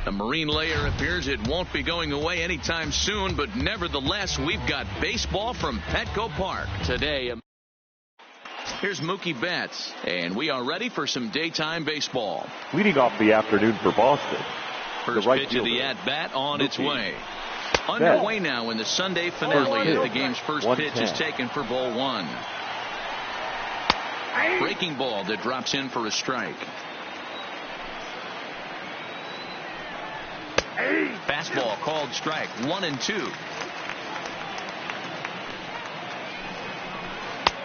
The marine layer appears it won't be going away anytime soon, but nevertheless, we've got baseball from Petco Park today. Here's Mookie Betts, and we are ready for some daytime baseball. Leading off the afternoon for Boston. First pitch of the at-bat on its way. Underway now in the Sunday finale as the game's first pitch is taken for ball one. Breaking ball that drops in for a strike. Fastball called strike 1-2.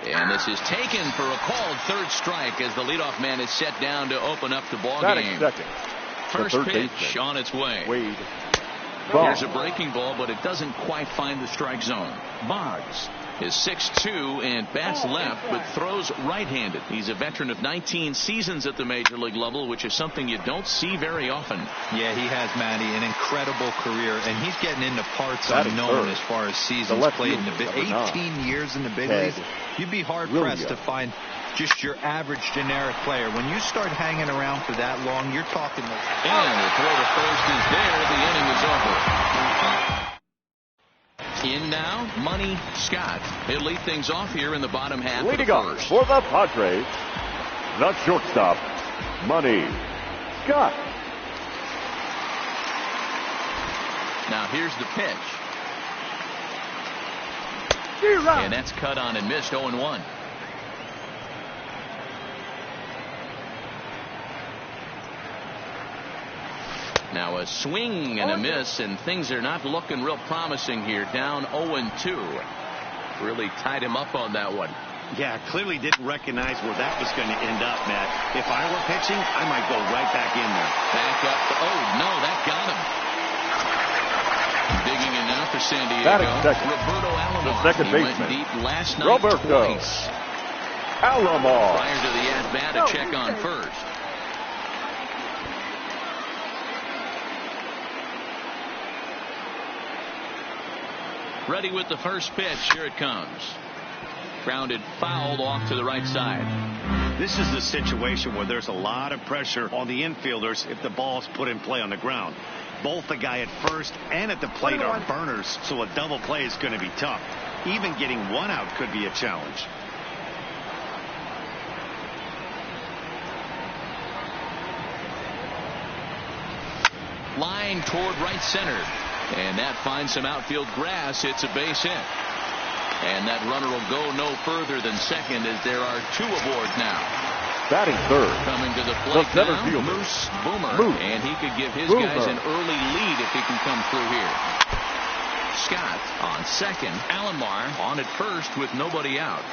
And this is taken for a called third strike as the leadoff man is set down to open up the ball game. First pitch on its way. Here's a breaking ball, but it doesn't quite find the strike zone. Boggs is 6'2" and bats left, but throws right-handed. He's a veteran of 19 seasons at the major league level, which is something you don't see very often. Yeah, he has, Matty, an incredible career, and he's getting into parts unknown as far as seasons played in the big 18 years in the big leagues. You'd be hard-pressed to find just your average generic player. When you start hanging around for that long, you're talking. And the throw to first is there. The inning is over. In now, Money Scott. He'll lead things off here in the bottom half of the first. For the Padres, the shortstop, Money Scott. Now here's the pitch. And that's cut on and missed. 0-1. Now a swing and a miss, and things are not looking real promising here. Down 0-2. Really tied him up on that one. Yeah, clearly didn't recognize where that was going to end up, Matt. If I were pitching, I might go right back in there. Back up. Oh, no, that got him. Digging in now for San Diego. Roberto Alomar. The second baseman. Went deep last night. Roberto Alomar. Prior to the at-bat, a check on first. Ready with the first pitch. Here it comes. Grounded foul off to the right side. This is the situation where there's a lot of pressure on the infielders if the ball's put in play on the ground. Both the guy at first and at the plate are burners, so a double play is going to be tough. Even getting one out could be a challenge. Line toward right center. And that finds some outfield grass. It's a base hit. And that runner will go no further than second as there are two aboard now. Batting third. Coming to the plate now, Moose Boomer. And he could give his guys an early lead if he can come through here. Scott on second. Alomar on at first with nobody out.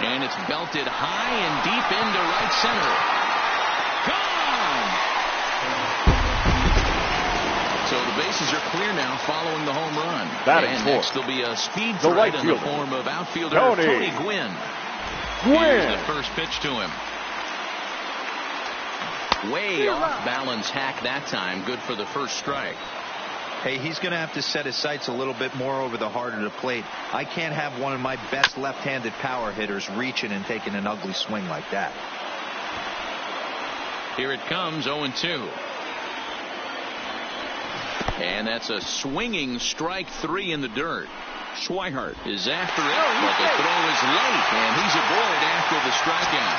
And it's belted high and deep into right center. So the bases are clear now following the home run. And next there'll be a speed threat in the form of outfielder Tony Gwynn. Here's the first pitch to him. Way off balance hack that time. Good for the first strike. Hey, he's going to have to set his sights a little bit more over the heart of the plate. I can't have one of my best left-handed power hitters reaching and taking an ugly swing like that. Here it comes, 0-2. And that's a swinging strike three in the dirt. Schweihart is after it, but the throw is late, and he's aboard after the strikeout.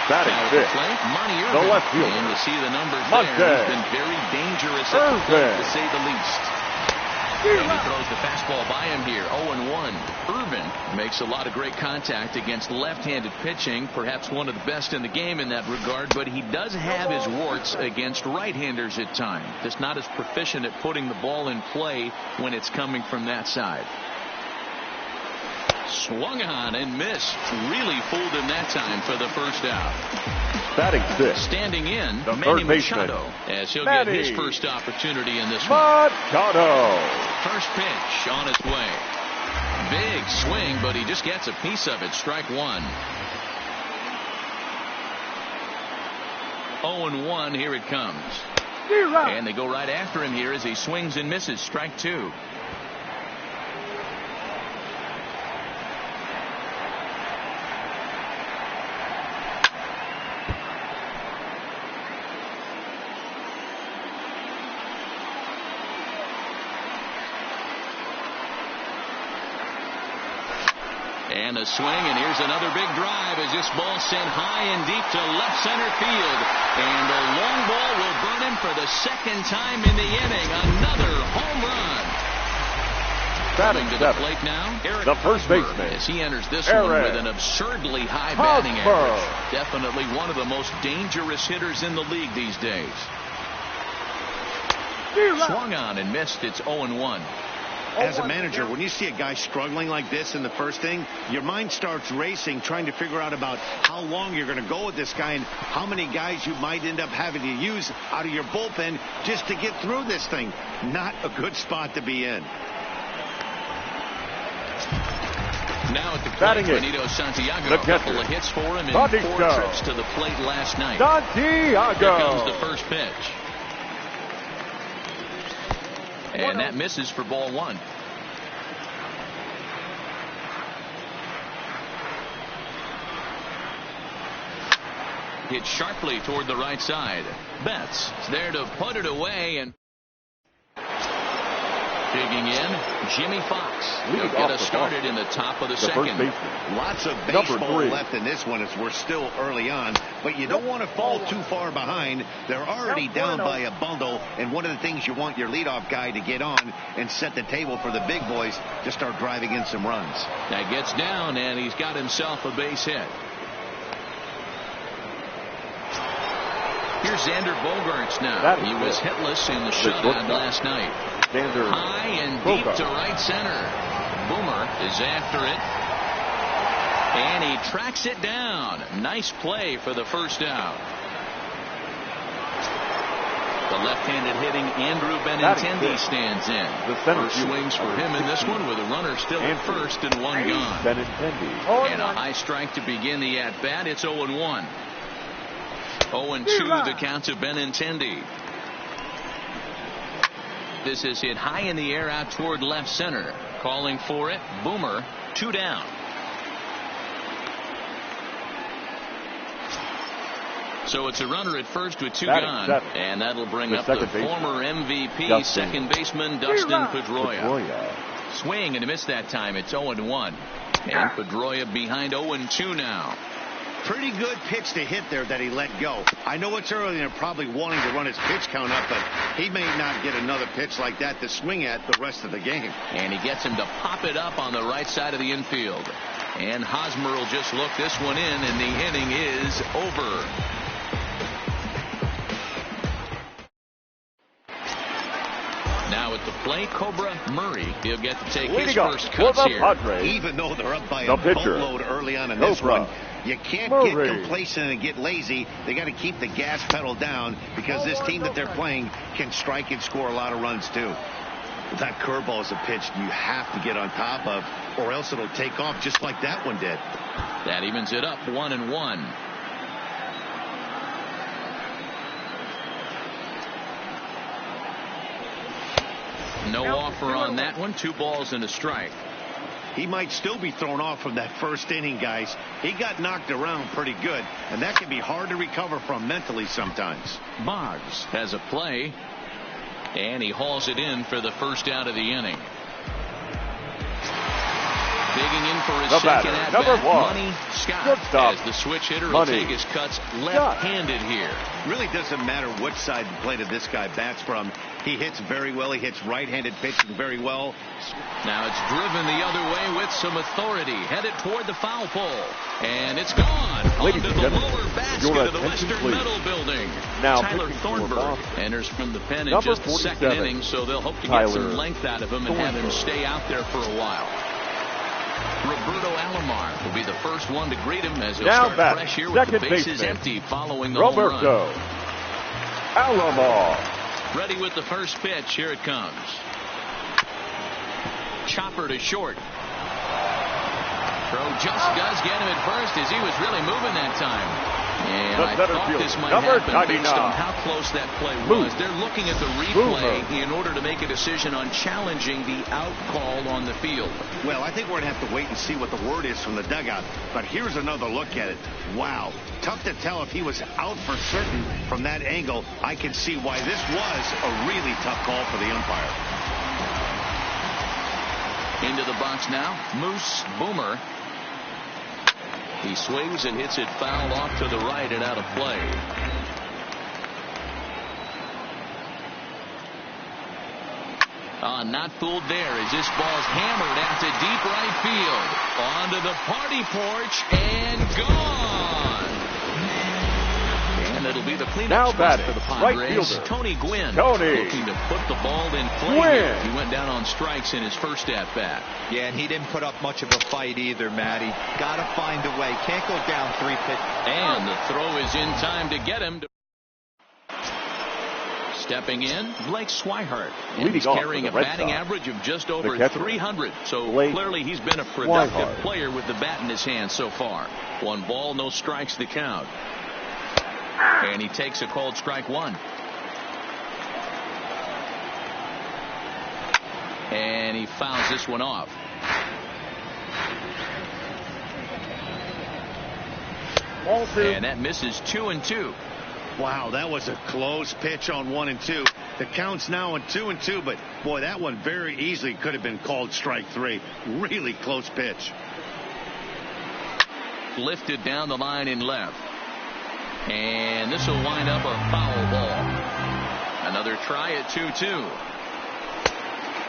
Batting fifth. Money the left fielder. And you see the numbers there. He's been very dangerous at the plate, to say the least. And he throws the fastball by him here. 0-1. Irvin makes a lot of great contact against left-handed pitching. Perhaps one of the best in the game in that regard. But he does have his warts against right-handers at times. Just not as proficient at putting the ball in play when it's coming from that side. Swung on and missed. Really fooled him that time for the first out. Batting sixth. Standing in, the Manny third baseman, Machado, as he'll get his first opportunity in this one. Machado. First pitch on its way. Big swing, but he just gets a piece of it. Strike one. 0-1. Here it comes. And they go right after him here as he swings and misses. Strike two. And a swing, and here's another big drive as this ball sent high and deep to left center field. And the long ball will burn him for the second time in the inning. Another home run. Coming to the plate now, the first baseman, as he enters this one with an absurdly high batting average. Definitely one of the most dangerous hitters in the league these days. Swung on and missed. It's 0-1. As a manager, when you see a guy struggling like this in the first inning, your mind starts racing, trying to figure out about how long you're going to go with this guy and how many guys you might end up having to use out of your bullpen just to get through this thing. Not a good spot to be in. Now at the plate, Benito Santiago, a couple of hits for him in 4 trips to the plate last night. Santiago. Here comes the first pitch. And that misses for ball 1. Hit sharply toward the right side. Betts is there to put it away, and digging in, Jimmy Fox. He'll get us started in the top of the second. Lots of baseball left in this one as we're still early on, but you don't want to fall too far behind. They're already down by a bundle, and one of the things you want your leadoff guy to get on and set the table for the big boys to start driving in some runs. That gets down, and he's got himself a base hit. Here's Xander Bogaerts now. He was hitless in the shutout last night. High and deep to right center. Boomer is after it. And he tracks it down. Nice play for the first out. The left-handed hitting Andrew Benintendi stands in. First swings for him in this one with a runner still at first and one gone. And a high strike to begin the at-bat. It's 0-1. 0-2 the count to Benintendi. This is hit high in the air out toward left center. Calling for it. Boomer, 2 down. So it's a runner at first with 2 gone. And that'll bring up the former MVP second baseman Dustin Pedroia. Swing and a miss that time. It's 0-1. And Pedroia behind 0-2 now. Pretty good pitch to hit there that he let go. I know it's early and they're probably wanting to run his pitch count up, but he may not get another pitch like that to swing at the rest of the game. And he gets him to pop it up on the right side of the infield. And Hosmer will just look this one in, and the inning is over. Now at the plate, Cobra Murray. He'll get to take his first cuts here. Even though they're up by a boatload early on in this one, you can't get complacent and get lazy. They got to keep the gas pedal down because this team that they're playing can strike and score a lot of runs too. But that curveball is a pitch you have to get on top of, or else it'll take off just like that one did. That evens it up 1-1. No offer on that one. 2 balls and a strike. He might still be thrown off from that first inning, guys. He got knocked around pretty good, and that can be hard to recover from mentally sometimes. Boggs has a play, and he hauls it in for the first out of the inning. Digging in for his second at bat, Money Scott, as the switch hitter will take his cuts left-handed here. Really doesn't matter which side of the plate this guy bats from. He hits very well. He hits right-handed pitching very well. Now it's driven the other way with some authority. Headed toward the foul pole. And it's gone. Onto the lower basket of the Western Metal Building. Now Tyler Thornburg enters from the pen in just the second inning, so they'll hope to get some length out of him and have him stay out there for a while. Roberto Alomar will be the first one to greet him as he'll start fresh here with the bases empty following the home run. Alomar. Ready with the first pitch. Here it comes. Chopper to short. Throw just does get him at first as he was really moving that time. And I thought this might happen based on how close that play was. They're looking at the replay in order to make a decision on challenging the out call on the field. Well, I think we're going to have to wait and see what the word is from the dugout. But here's another look at it. Wow. Tough to tell if he was out for certain from that angle. I can see why this was a really tough call for the umpire. Into the box now, Moose Boomer. He swings and hits it foul off to the right and out of play. Not fooled there as this ball's hammered out to deep right field. Onto the party porch and gone. And it'll be the cleanup spot for the Padres. Right Tony Gwynn looking to put the ball in play. He went down on strikes in his first at-bat. Yeah, and he didn't put up much of a fight either, Matty. Got to find a way. Can't go down 3 pitches. And the throw is in time to get him. Stepping in, Blake Swihart. And he's carrying a batting average of just over 300. So clearly he's been a productive player with the bat in his hand so far. 1 ball, no strikes the count. And he takes a called strike 1. And he fouls this one off. And that misses 2-2. Wow, that was a close pitch on 1 and 2. The count's now on 2 and 2, but boy, that one very easily could have been called strike 3. Really close pitch. Lifted down the line in left. And this will wind up a foul ball. Another try at 2-2.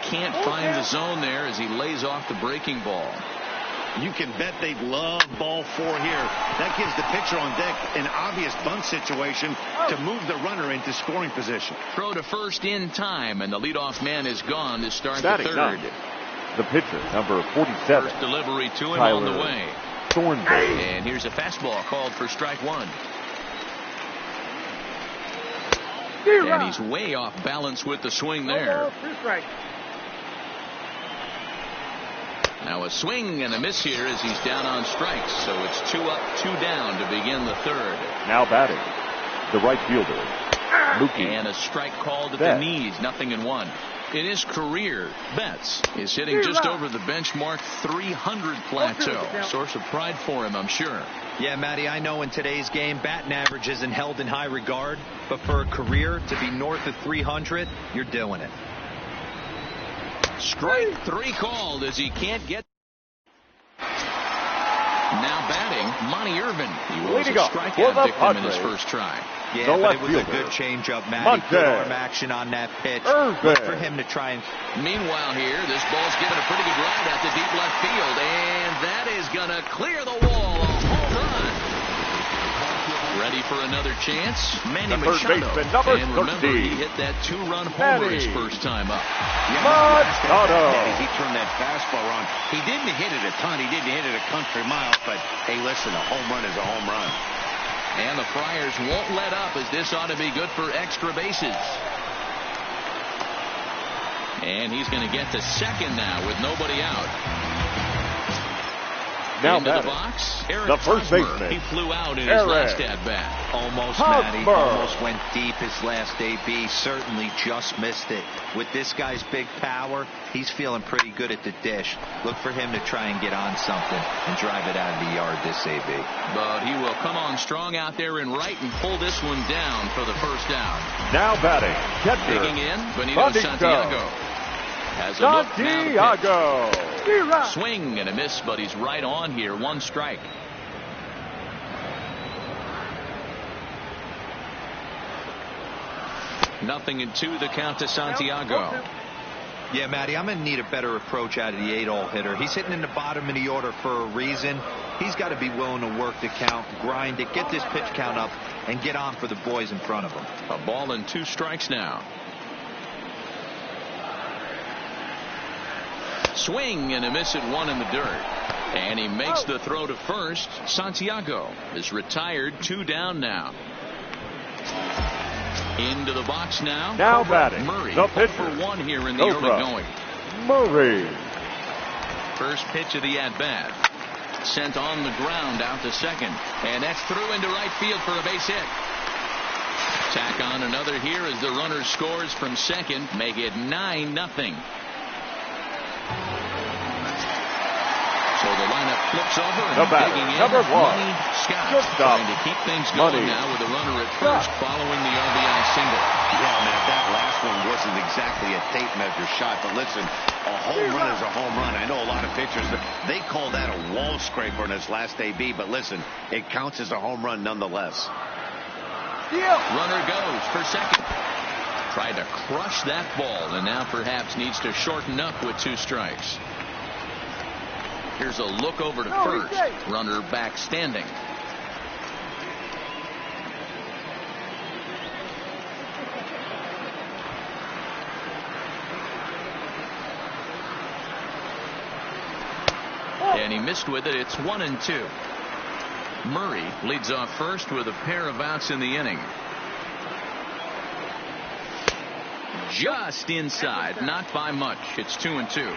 Can't find the zone there as he lays off the breaking ball. You can bet they'd love ball 4 here. That gives the pitcher on deck an obvious bunt situation to move the runner into scoring position. Throw to first in time, and the leadoff man is gone to start the third. The pitcher, number 47. First delivery to him on the way. Thornberry. And here's a fastball called for strike 1. And he's way off balance with the swing there. Now a swing and a miss here as he's down on strikes. So it's 2 up, 2 down to begin the third. Now batting, the right fielder, Mookie. And a strike called at the knees, 0-1. In his career, Betts is hitting just over the benchmark 300 plateau. Source of pride for him, I'm sure. Yeah, Matty, I know in today's game, batting average isn't held in high regard, but for a career to be north of 300, you're doing it. Strike 3 called as he can't get. Now batting, Monty Irvin. He was a strikeout victim in his first try. Yeah, but it was a good changeup, Matty. Good arm action on that pitch. Look for him to try and. Meanwhile here, this ball's given a pretty good ride out to deep left field, and that is going to clear the wall. A home run. Ready for another chance? Manny Machado. And remember, he hit that 2-run homer his first time up. Machado. He turned that fastball on. He didn't hit it a ton. He didn't hit it a country mile. But, hey, listen, a home run is a home run. And the Friars won't let up as this ought to be good for extra bases. And he's going to get to second now with nobody out. Now into the box, the first baseman. He flew out in his last at-bat. Almost, Matty. Almost went deep his last AB. Certainly just missed it. With this guy's big power, he's feeling pretty good at the dish. Look for him to try and get on something and drive it out of the yard this AB. But he will come on strong out there in right and pull this one down for the first down. Now batting, catcher. Digging in, Benito Santiago. Has a look now to pitch. Swing and a miss, but he's right on here. 1 strike. Nothing in 2, the count to Santiago. Yeah, Matty, I'm going to need a better approach out of the 8-hole hitter. He's hitting in the bottom of the order for a reason. He's got to be willing to work the count, grind it, get this pitch count up, and get on for the boys in front of him. A ball and 2 strikes now. Swing and a miss at 1 in the dirt. And he makes the throw to first. Santiago is retired. 2 down now. Into the box now. Now batting. Murray. The pitcher. For 1 here in the early going. Murray. First pitch of the at-bat. Sent on the ground out to second. And that's through into right field for a base hit. Tack on another here as the runner scores from second. Make it 9-0. So the lineup Flips over and digging in. Number 1. Money Scott trying to keep things going now with a runner at first following the RBI single. Yeah, man, that last one wasn't exactly a tape measure shot, but listen, a home run is a home run. I know a lot of pitchers, they call that a wall scraper in his last AB, but listen, it counts as a home run nonetheless. Runner goes for second. Tried to crush that ball, and now perhaps needs to shorten up with 2 strikes. Here's a look over to first. Runner back standing. And he missed with it. It's 1-2. Murray leads off first with a pair of outs in the inning. Just inside, not by much. It's 2-2.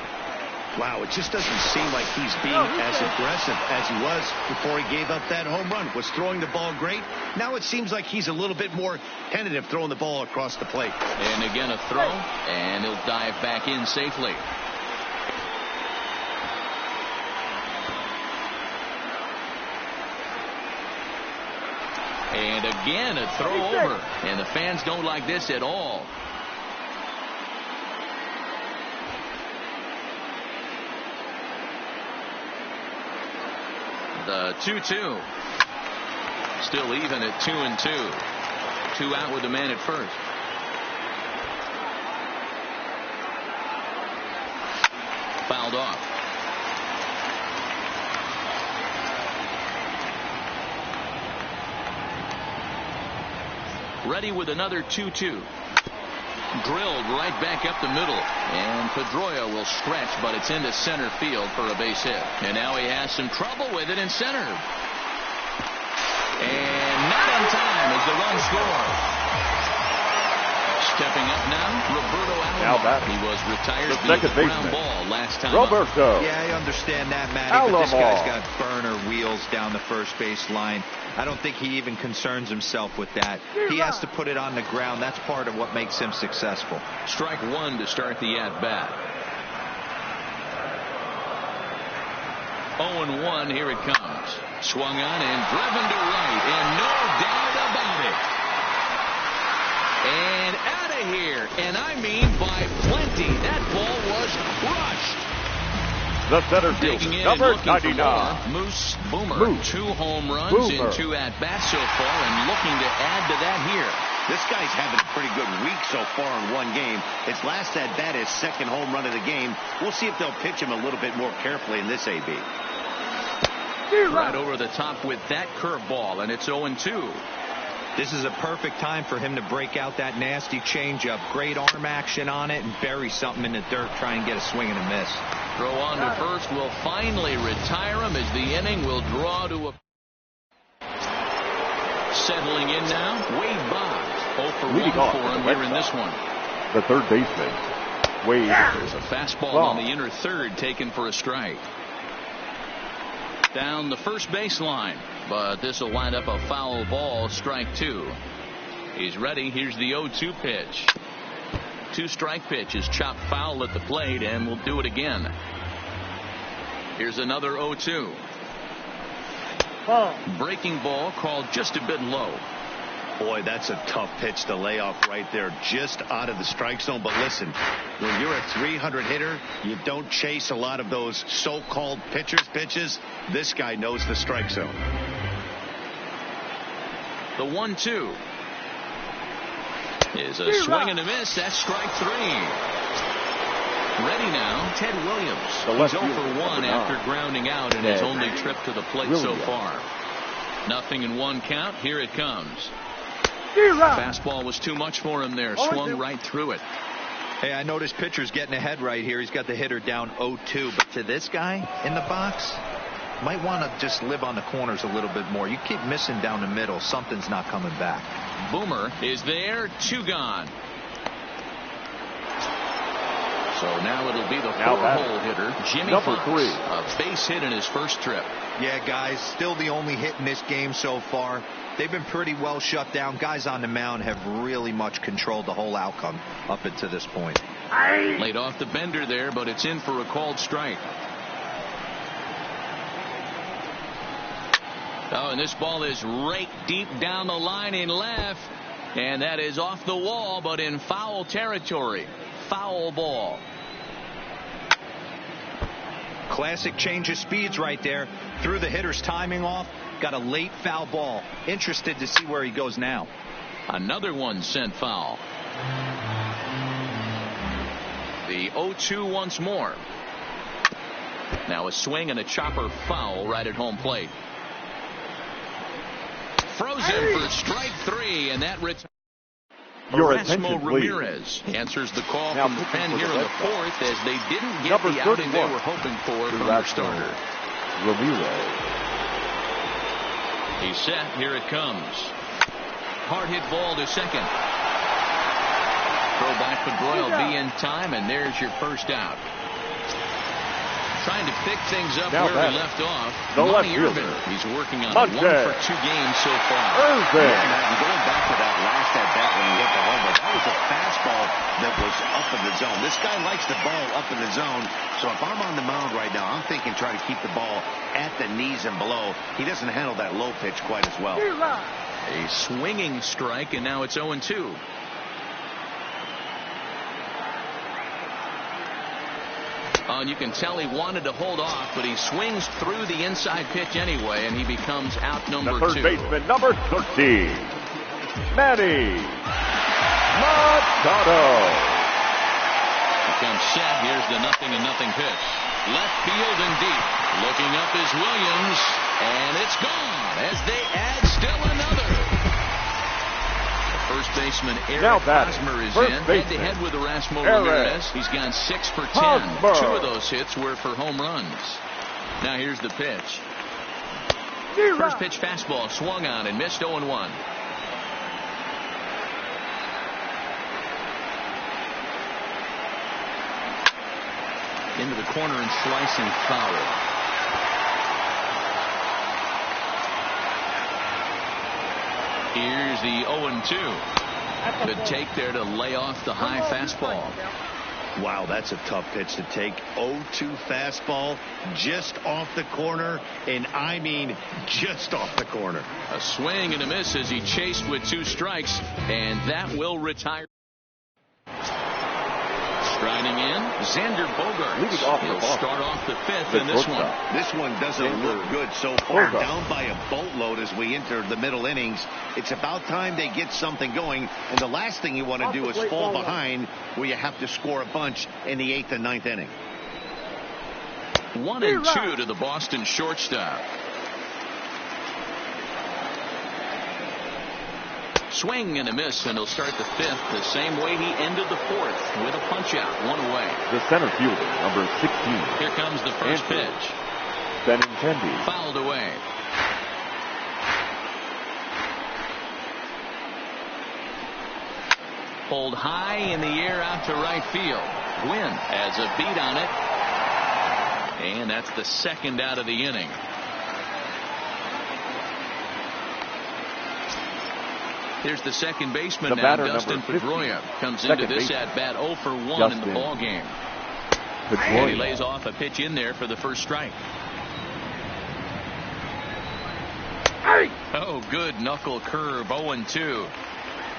Wow, it just doesn't seem like he's being as aggressive as he was before he gave up that home run. Was throwing the ball great. Now it seems like he's a little bit more tentative throwing the ball across the plate. And again a throw, and he'll dive back in safely. And again a throw over, and the fans don't like this at all. The 2-2. Still even at 2-2. 2 out with the man at first. Fouled off. Ready with another 2-2. Drilled right back up the middle, and Pedroia will stretch, but it's into center field for a base hit. And now he has some trouble with it in center. And not on time as the run scores. Stepping up now, Roberto Alomar. He was retired via the ground ball last time. Roberto. Yeah, I understand that, Matty, but this guy's got burner wheels down the first base line. I don't think he even concerns himself with that. He has to put it on the ground. That's part of what makes him successful. Strike 1 to start the at-bat. 0-1, here it comes. Swung on and driven to right, and no doubt about it. And out of here, and I mean by plenty. That ball was crushed. The center fielder, number 99. Moose Boomer. 2 home runs in 2 at-bats so far, and looking to add to that here. This guy's having a pretty good week so far in 1 game. His last at-bat is 2nd home run of the game. We'll see if they'll pitch him a little bit more carefully in this AB. Right over the top with that curveball, and it's 0-2. This is a perfect time for him to break out that nasty changeup. Great arm action on it and bury something in the dirt. Try and get a swing and a miss. Throw on to first will finally retire him as the inning will draw to a... Settling in now, Wade Boggs. 0 for 1 for him here in this one. The third baseman, Wade. There's a fastball on the inner third taken for a strike. Down the first baseline, but this will wind up a foul ball, strike 2. He's ready. Here's the 0-2 pitch. 2-strike pitch is chopped foul at the plate, and we'll do it again. Here's another 0-2. Breaking ball called just a bit low. Boy, that's a tough pitch to lay off right there, just out of the strike zone. But listen, when you're a 300 hitter, you don't chase a lot of those so-called pitches. This guy knows the strike zone. The 1-2 is a swing and a miss. That's strike 3. Ready now, Ted Williams. He's 0 for 1 after grounding out in his only trip to the plate so far. Nothing in 1 count. Here it comes. Fastball was too much for him there. Swung right through it. Hey, I noticed pitcher's getting ahead right here. He's got the hitter down 0-2. But to this guy in the box, might want to just live on the corners a little bit more. You keep missing down the middle. Something's not coming back. Boomer is there. 2 gone. So now it'll be the 4-hole hitter, Jimmy Fox. 3. A base hit in his first trip. Yeah, guys, still the only hit in this game so far. They've been pretty well shut down. Guys on the mound have really much controlled the whole outcome up until this point. Laid off the bender there, but it's in for a called strike. Oh, and this ball is raked deep down the line in left. And that is off the wall, but in foul territory. Foul ball. Classic change of speeds right there. Threw the hitter's timing off. Got a late foul ball. Interested to see where he goes now. Another one sent foul. The 0-2 once more. Now a swing and a chopper foul right at home plate. Frozen for strike 3, and that retires. Your attention, Ramirez answers the call from the pen here in the fourth, as they didn't get the outing they were hoping for from their starter. Ramirez. He's set. Here it comes. Hard hit ball to second. Throw back Pedroia will be in time, and there's your first out. Trying to pick things up now where we left off. Monty Irvin. He's working on 1 for 2 games so far. And going back to that last at bat when he hit the home run, that was a fastball that was up in the zone. This guy likes the ball up in the zone. So if I'm on the mound right now, I'm thinking try to keep the ball at the knees and below. He doesn't handle that low pitch quite as well. A swinging strike, and now it's 0-2. And you can tell he wanted to hold off, but he swings through the inside pitch anyway, and he becomes out number 2. The third baseman, number 13, Manny Machado. Becomes set. Here's the 0-0 pitch. Left field and deep. Looking up is Williams, and it's gone as they add still another. First baseman Eric Hosmer is in, head-to-head with Erasmo Ramirez. He's gone 6 for 10. 2 of those hits were for home runs. Now here's the pitch. First pitch fastball swung on and missed 0-1. Into the corner and slicing foul. Here's the 0-2. Good take there to lay off the high fastball. Wow, that's a tough pitch to take. 0-2 fastball just off the corner, and I mean just off the corner. A swing and a miss as he chased with 2 strikes, and that will retire. Striding in, Xander Bogaerts. He'll start off the 5th in this one. This one doesn't look good so far. Down by a boatload as we enter the middle innings. It's about time they get something going. And the last thing you want to do is fall behind where you have to score a bunch in the 8th and 9th inning. 1-2 to the Boston shortstop. Swing and a miss, and he'll start the 5th the same way he ended the 4th with a punch out, 1 away. The center fielder, number 16. Here comes the first pitch. Benintendi. Fouled away. Pulled high in the air out to right field. Gwynn has a beat on it. And that's the 2nd out of the inning. Here's the second baseman now, Dustin Pedroia. Comes into this at-bat 0 for 1 in the ball game. And he lays off a pitch in there for the first strike. Oh, good knuckle curve, 0-2.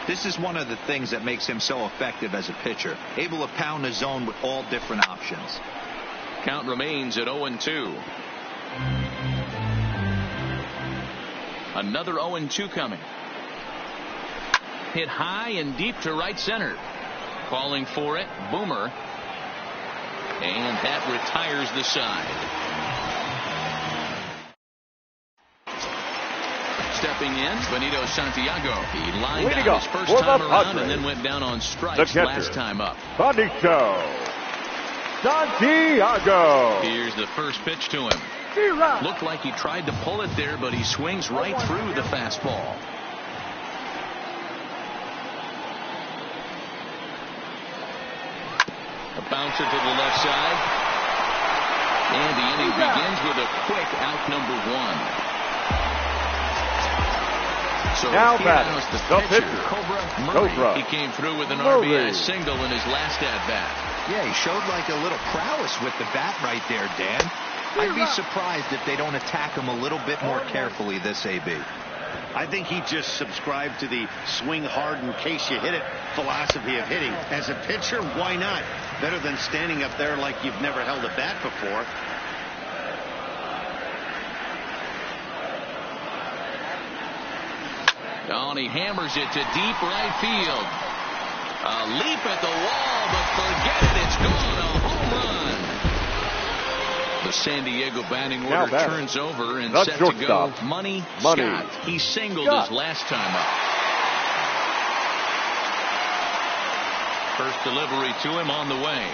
This is one of the things that makes him so effective as a pitcher. Able to pound the zone with all different options. Count remains at 0-2. Another 0-2 coming. Hit high and deep to right center. Calling for it, Boomer. And that retires the side. Stepping in, Benito Santiago. He lined out his first time around and then went down on strikes last time up. Benito Santiago. Here's the first pitch to him. Looked like he tried to pull it there, but he swings right through the fastball. A bouncer to the left side. And the inning begins with a quick out number 1. So now that's the pitcher, Cobra Murray. He came through with an RBI single in his last at-bat. Yeah, he showed like a little prowess with the bat right there, Dan. I'd be surprised if they don't attack him a little bit more carefully this AB. I think he just subscribed to the swing hard in case you hit it philosophy of hitting. As a pitcher, why not? Better than standing up there like you've never held a bat before. Oh, and he hammers it to deep right field. A leap at the wall, but forget it. It's gone. A home run. The San Diego batting order turns over and set to go. Money Scott. He singled his last time up. First delivery to him on the way.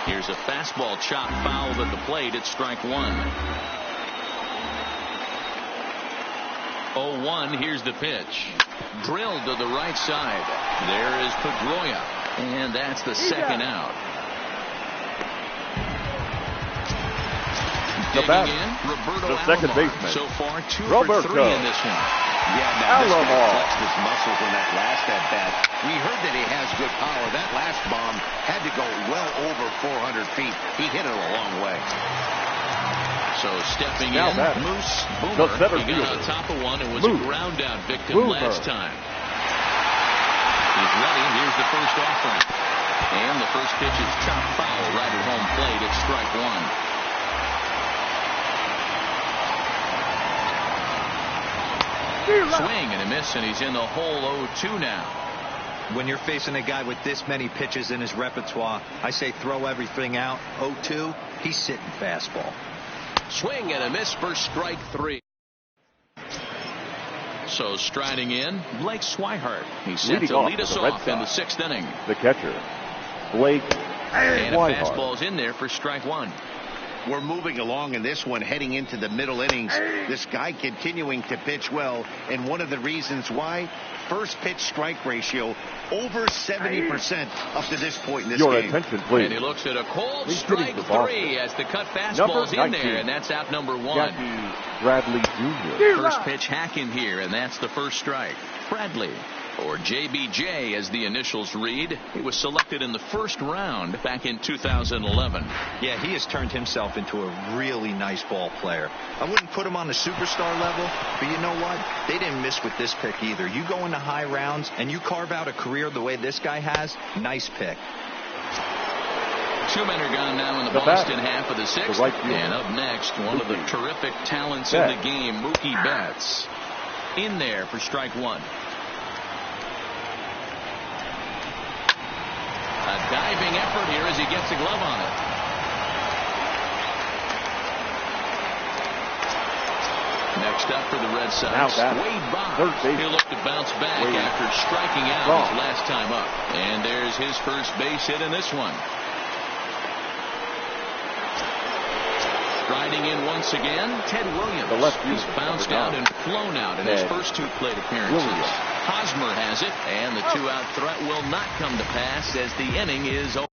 Here's a fastball chop fouled at the plate. It's strike one. 0-1. Here's the pitch. Drilled to the right side. There is Pedroia. And that's the second out. Digging in, Roberto the second Alomar. baseman. So far, 2 for 3 in this one. Yeah, now this guy flexed his muscles in that last at-bat. We heard that he has good power. That last bomb had to go well over 400 feet. He hit it a long way. So stepping in, Moose Boomer. He got on top of one and was a ground out victim last time. He's ready. Here's the first offering. And the first pitch is chopped foul right at home plate. It's strike one. Swing and a miss, and he's in the hole 0-2 now. When you're facing a guy with this many pitches in his repertoire, I say throw everything out. 0-2, he's sitting fastball. Swing and a miss for strike three. So striding in, Blake Swihart. He's set to lead us off in the 6th inning. The catcher, Blake and a fastball's in there for strike one. We're moving along in this one, heading into the middle innings. This guy continuing to pitch well, and one of the reasons why, first pitch strike ratio over 70% up to this point in this game. Your attention, please. And he looks at a cold strike three as the cut fastball's in there, and that's out number one. Bradley Jr. First pitch hacking here, and that's the first strike. Bradley, or JBJ as the initials read. He was selected in the first round back in 2011. Yeah, he has turned himself into a really nice ball player. I wouldn't put him on the superstar level, but you know what? They didn't miss with this pick either. You go into high rounds and you carve out a career the way this guy has, nice pick. 2 men are gone now in the Boston half of the 6th. And up next, one of the terrific talents in the game, Mookie Betts. In there for strike one. A diving effort here as he gets a glove on it. Next up for the Red Sox, Wade Boggs. He'll look to bounce back after striking out his last time up. And there's his first base hit in this one. Striding in once again, Ted Williams. He's bounced out and flown out in his first 2 plate appearances. Hosmer has it, and the 2-out threat will not come to pass as the inning is over.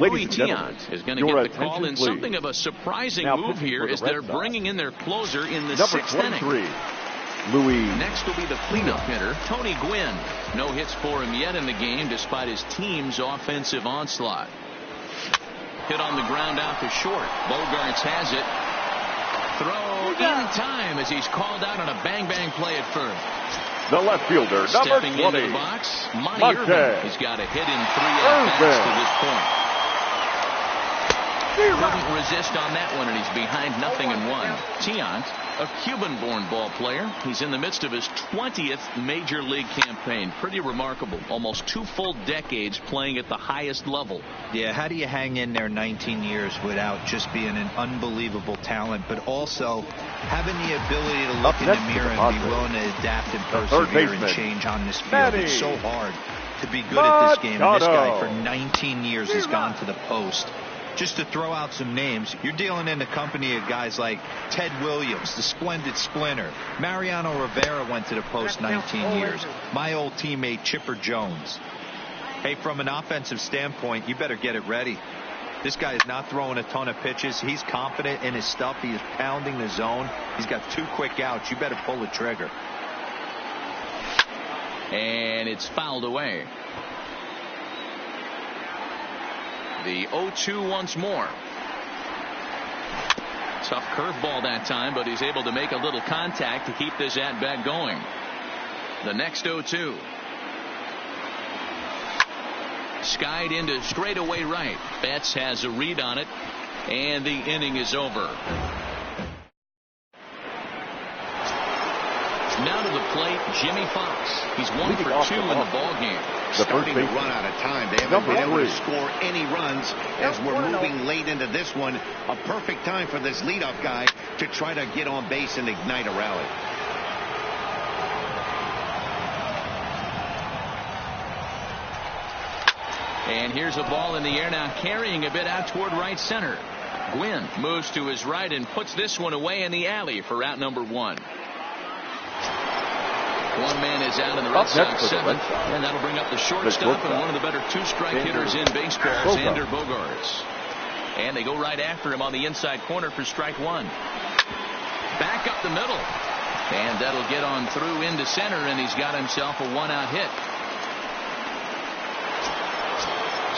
Louis Tiant is going to get the call in something of a surprising move here as they're bringing in their closer in the sixth inning. Louis. Next will be the cleanup hitter, Tony Gwynn. No hits for him yet in the game despite his team's offensive onslaught. Hit on the ground out to short. Bogarts has it. Throw in time as he's called out on a bang-bang play at first. The left fielder, number 20. Stepping into the box, Monty Irvin. He's got a hit in 3 at-bats to this point. Couldn't resist on that one, and he's behind 0-1. Tiant, a Cuban-born ball player. He's in the midst of his 20th major league campaign. Pretty remarkable. Almost 2 full decades playing at the highest level. Yeah, how do you hang in there 19 years without just being an unbelievable talent, but also having the ability to look in the mirror and be willing to adapt and persevere and change on this field? It's so hard to be good at this game. And this guy for 19 years has gone to the post. Just to throw out some names, you're dealing in the company of guys like Ted Williams, the splendid splinter. Mariano Rivera went to the post 19 years. My old teammate Chipper Jones. Hey, from an offensive standpoint, you better get it ready. This guy is not throwing a ton of pitches. He's confident in his stuff. He is pounding the zone. He's got 2 quick outs. You better pull the trigger. And it's fouled away. The 0-2 once more. Tough curveball that time, but he's able to make a little contact to keep this at-bat going. The next 0-2. Skied into straightaway right. Betts has a read on it, and the inning is over. Now to the plate, Jimmy Fox. He's 1 for 2 in the ball game. Starting to run out of time. They haven't been able to score any runs as we're moving late into this one. A perfect time for this leadoff guy to try to get on base and ignite a rally. And here's a ball in the air now, carrying a bit out toward right center. Gwynn moves to his right and puts this one away in the alley for out number 1. One man is out in the Red Sox 7th, and that'll bring up the shortstop and one of the better 2-strike hitters in baseball, Xander Bogaerts. And they go right after him on the inside corner for strike 1. Back up the middle, and that'll get on through into center, and he's got himself a 1-out hit.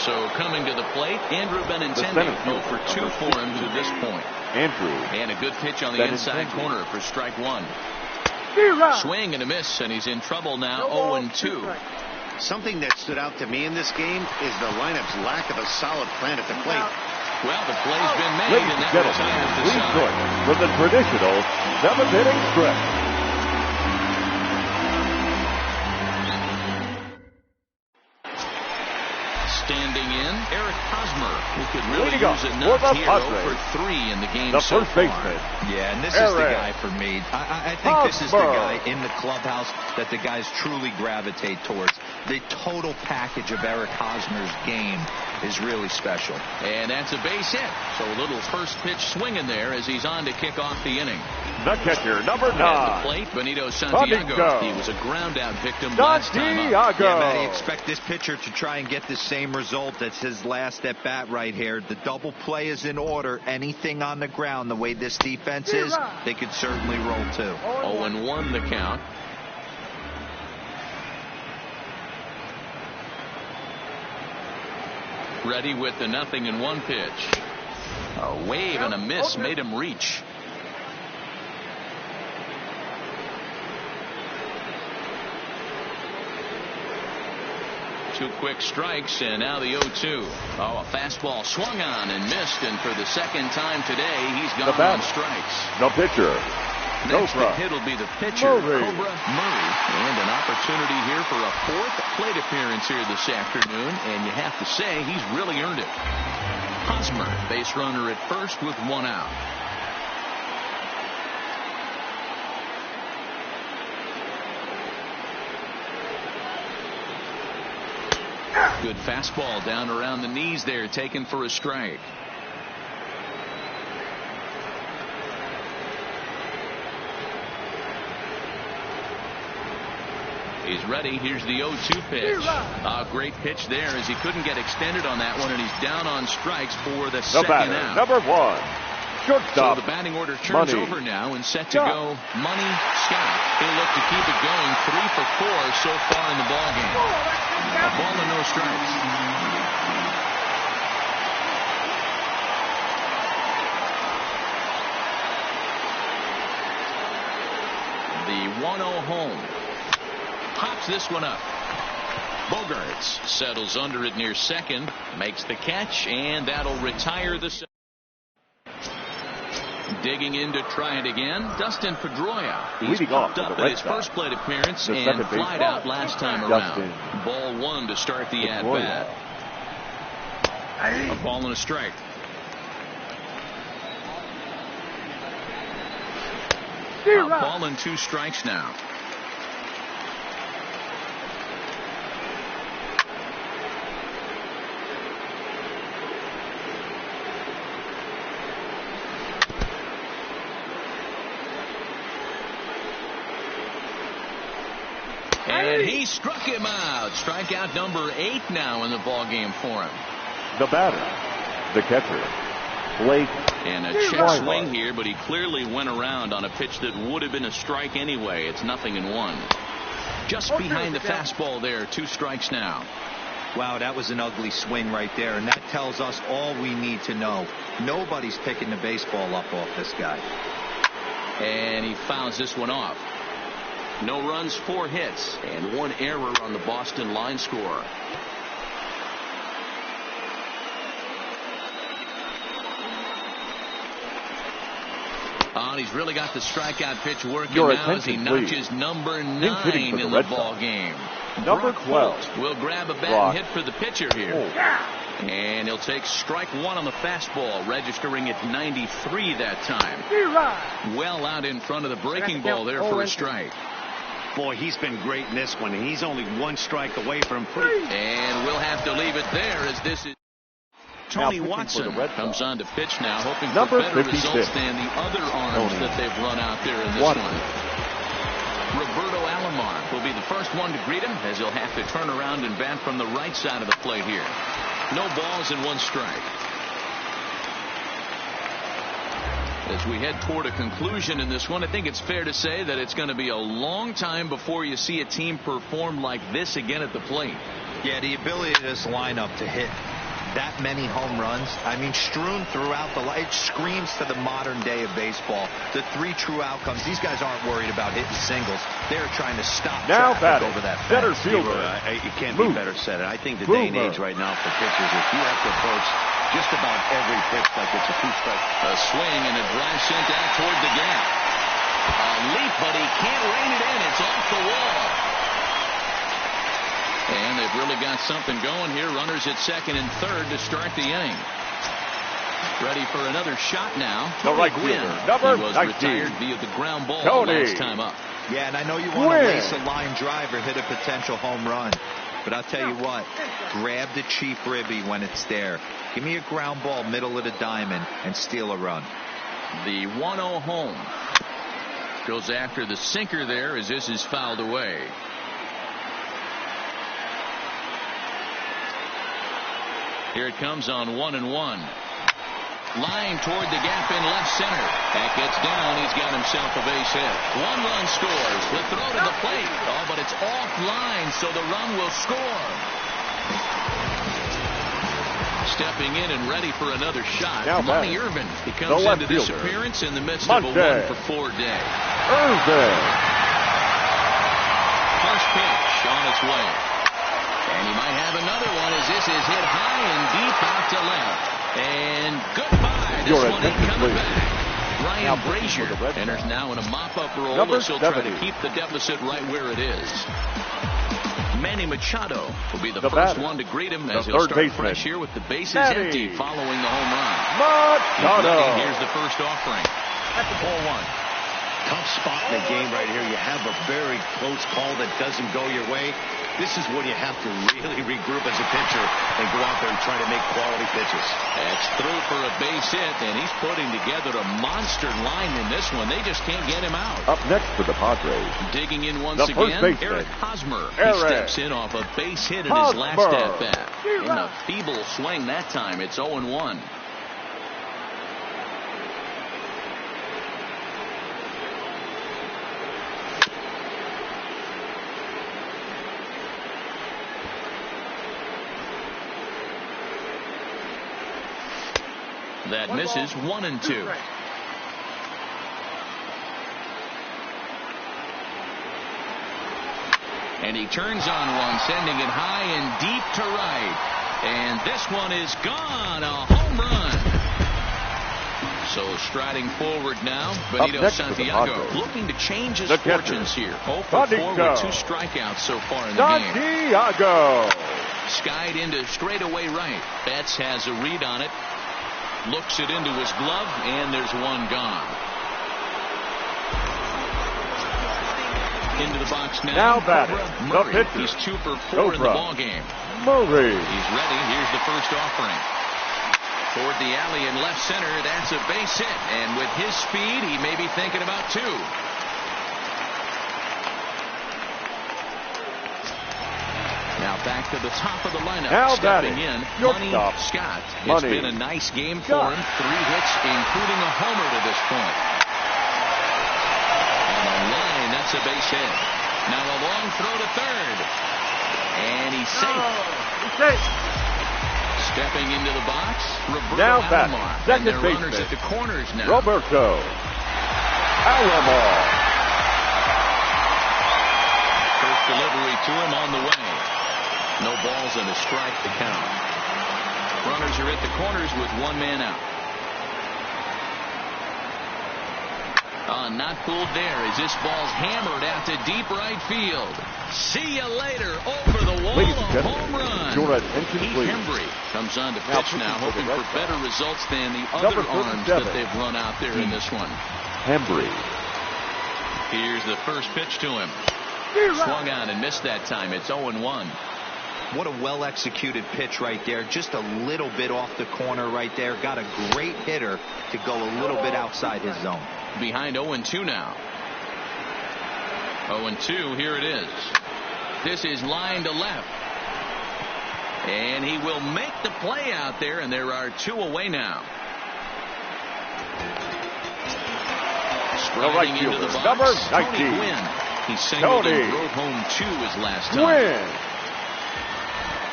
So coming to the plate, Andrew Benintendi, 0 for 2 for him to this point. And a good pitch on the inside corner for strike 1. Swing and a miss, and he's in trouble now. 0-2. Something that stood out to me in this game is the lineup's lack of a solid plan at the plate. Well, the play's been made, and that retires the side. With the traditional 7th-inning stretch. Standing in, Eric Hosmer, who could really use a nut here. 0 for 3 in the game so far. Yeah, and this is the guy for me. I think this is the guy in the clubhouse that the guys truly gravitate towards. The total package of Eric Hosmer's game is really special. And that's a base hit. So a little first pitch swing in there as he's on to kick off the inning. The catcher, number 9. At the plate, Benito Santiago. He was a ground out victim last time up. Yeah, Matty, expect this pitcher to try and get the same result. That's his last at bat right here. The double play is in order. Anything on the ground, the way this defense is, they could certainly roll too. 0-1 the count. Ready with the 0-1 pitch. A wave and a miss made him reach. Two quick strikes, and now the 0-2. Oh, a fastball swung on and missed, and for the second time today, he's gone on strikes. The pitcher. Next to hit will be the pitcher, Cobra Murray. And an opportunity here for a 4th plate appearance here this afternoon, and you have to say he's really earned it. Hosmer, base runner at first with 1 out. Good fastball down around the knees there, taken for a strike. He's ready. Here's the 0-2 pitch. A great pitch there as he couldn't get extended on that one, and he's down on strikes for the second out. Number 1, shortstop. So the batting order turns over now and set to go Money Scott. He'll look to keep it going. 3 for 4 so far in the ballgame. A ball and no strikes. The 1-0 home. Pops this one up. Bogaerts settles under it near second, makes the catch, and that'll retire the second. Digging in to try it again, Dustin Pedroia. He's popped up at his first plate appearance and flied out last time around. Ball 1 to start the at-bat. A ball and a strike. A ball and 2 strikes now. And he struck him out. Strikeout number 8 now in the ballgame for him. The batter, the catcher, Blake. And a check swing here, but he clearly went around on a pitch that would have been a strike anyway. It's 0-1. Just behind the fastball there. 2 strikes now. Wow, that was an ugly swing right there, and that tells us all we need to know. Nobody's picking the baseball up off this guy. And he fouls this one off. No runs, 4 hits, and 1 error on the Boston line score. He's really got the strikeout pitch working now as he notches number 9 in the ball game. Number 12 will grab a bat and hit for the pitcher here. And he'll take strike 1 on the fastball, registering at 93 that time. Well out in front of the breaking ball there for a strike. Boy, he's been great in this one. He's only 1 strike away from and we'll have to leave it there as this is Tony Watson comes on to pitch now, hoping for better results than the other arms that they've run out there in this one. Roberto Alomar will be the first one to greet him as he'll have to turn around and bat from the right side of the plate here. No balls and 1 strike. As we head toward a conclusion in this one, I think it's fair to say that it's going to be a long time before you see a team perform like this again at the plate. Yeah, the ability of this lineup to hit that many home runs, I mean, strewn throughout the line. It screams to the modern day of baseball. The 3 true outcomes. These guys aren't worried about hitting singles. They're trying to stop traffic over that center fielder. It can't be better said. I think the day and age right now for pitchers is you have to approach just about every pitch like it's a 2-strike. A swing and a drive sent out toward the gap. A leap, but he can't rein it in. It's off the wall. And they've really got something going here. Runners at second and third to start the inning. Ready for another shot now. The right fielder, number 19. He was retired via the ground ball last time up. Yeah, and I know you want to lace a line drive or hit a potential home run. But I'll tell you what, grab the cheap ribby when it's there. Give me a ground ball middle of the diamond and steal a run. The 1-0 home. Goes after the sinker there as this is fouled away. Here it comes on 1-1. Line toward the gap in left center. That gets down. He's got himself a base hit. 1 run scores. The throw to the plate. Oh, but it's offline, so the run will score. Stepping in and ready for another shot. Monty Irvin. He comes into this appearance in the midst of a 1-for-4 day. Irvin. First pitch on its way. And he might have another one as this is hit high and deep out to left. And goodbye. This one ain't coming back. Ryan Brazier enters now in a mop-up role as he'll try to keep the deficit right where it is. Manny Machado will be the first one to greet him as he'll start fresh here with the bases empty following the home run. Machado. Here's the first offering. At the ball 1. Tough spot in the game right here. You have a very close call that doesn't go your way. This is when you have to really regroup as a pitcher and go out there and try to make quality pitches. That's through for a base hit, and he's putting together a monster line in this one. They just can't get him out. Up next for the Padres. Digging in once again, Eric Hosmer. He steps in off a base hit in his last at-bat. In a feeble swing that time, it's 0-1. That misses 1-2. And he turns on one, sending it high and deep to right. And this one is gone. A home run. So striding forward now, Benito Santiago looking to change his fortunes here. 0 for 4 with 2 strikeouts so far in the game. Santiago skied into straightaway right. Betts has a read on it. Looks it into his glove, and there's one gone. Into the box now batting, Murray. the pitcher. He's 2 for 4 in the ballgame. Murray. He's ready. Here's the first offering. Toward the alley in left center, that's a base hit. And with his speed, he may be thinking about 2. Now back to the top of the lineup. Now stepping in, Money Scott. It's Money. been a nice game for him. 3 hits, including a homer to this point. And a line, that's a base hit. Now a long throw to third. And he's safe. Stepping into the box, Roberto now Alomar. Second and their baseman. runners at the corners now. Roberto Alomar. First delivery to him on the way. No balls and a strike to count. Runners are at the corners with 1 man out. Not fooled there as this ball's hammered out to deep right field. See you later. Over the wall, a home run. Keith Hembry comes on to pitch now, hoping for better results than the other arms that they've run out there in this one. Hembry. Here's the first pitch to him. Swung on and missed that time. It's 0-1. What a well-executed pitch right there. Just a little bit off the corner right there. Got a great hitter to go a little bit outside his zone. Behind 0-2 now. 0-2, here it is. This is line to left. And he will make the play out there, and there are 2 away now. Striding into the box, number 19. Tony Gwynn. He singled and drove home 2 his last time. Gwynn.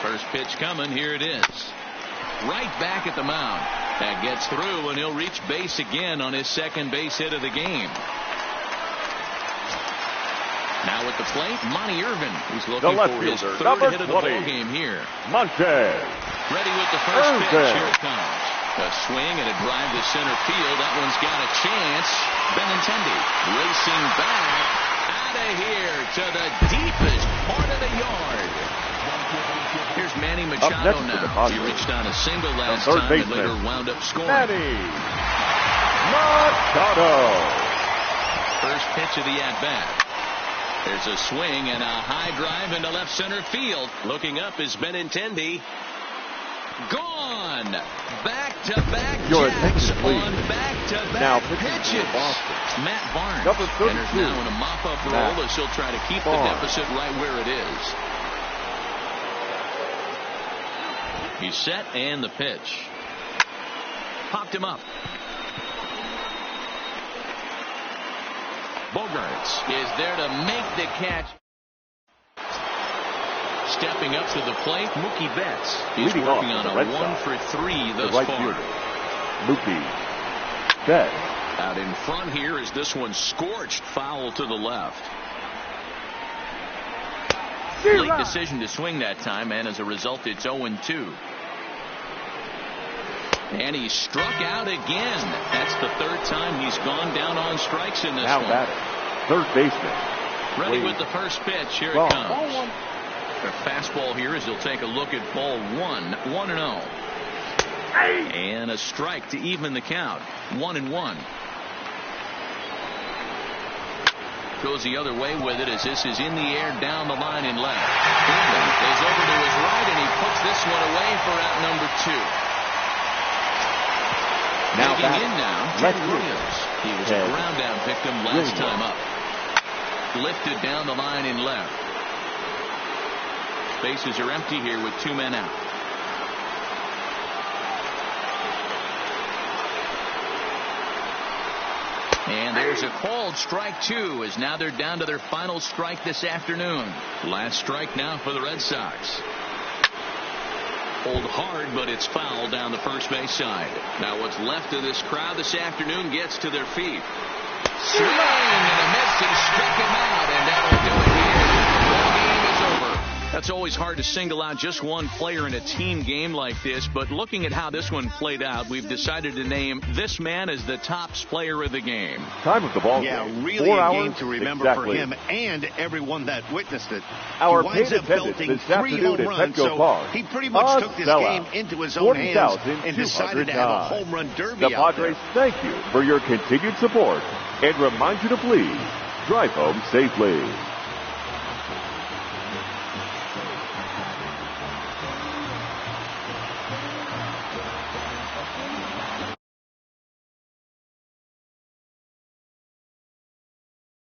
First pitch coming, here it is. Right back at the mound. That gets through, and he'll reach base again on his second base hit of the game. Now at the plate, Monty Irvin, who's looking for his third hit of the ball game here. Monte. Ready with the first pitch. Here it comes. A swing and a drive to center field. That one's got a chance. Benintendi racing back out of here to the deepest part of the yard. Here's Manny Machado now. He reached on a single last time and later wound up scoring. Manny Machado. First pitch of the at-bat. There's a swing and a high drive into left center field. Looking up is Benintendi. Gone. Back-to-back jacks on back-to-back pitches. Matt Barnes enters now in a mop-up role as he'll try to keep the deficit right where it is. He's set and the pitch. Popped him up. Bogarts is there to make the catch. Stepping up to the plate, Mookie Betts. He's working on a 1 for 3 thus far. Mookie Betts. Out in front here is this one scorched foul to the left. Late decision to swing that time, and as a result, it's 0-2. And he struck out again. That's the 3rd time he's gone down on strikes in this one. Now batting, third baseman. Ready with the first pitch. Here it comes. A fastball here as he'll take a look at ball 1. 1-0. And a strike to even the count. 1-1. goes the other way with it as this is in the air down the line in left. Freeman goes over to his right, and he puts this one away for out number 2. Now Making in now, Ted Williams. He was a ground down victim last time up. Lifted down the line in left. Bases are empty here with 2 men out. And there's a called strike 2 as now they're down to their final strike this afternoon. Last strike now for the Red Sox. Hold hard, but it's foul down the first base side. Now what's left of this crowd this afternoon gets to their feet. Swing and a miss and struck him out, and that'll do it here. Ball game is over. That's always hard to single out just one player in a team game like this, but looking at how this one played out, we've decided to name this man as the tops player of the game. Time of the ball game. Really a game to remember for him and everyone that witnessed it. Our paid attendance this afternoon at Petco Park. He pretty much took this game into his own hands and decided to have a home run derby. The Padres thank you for your continued support and remind you to please drive home safely.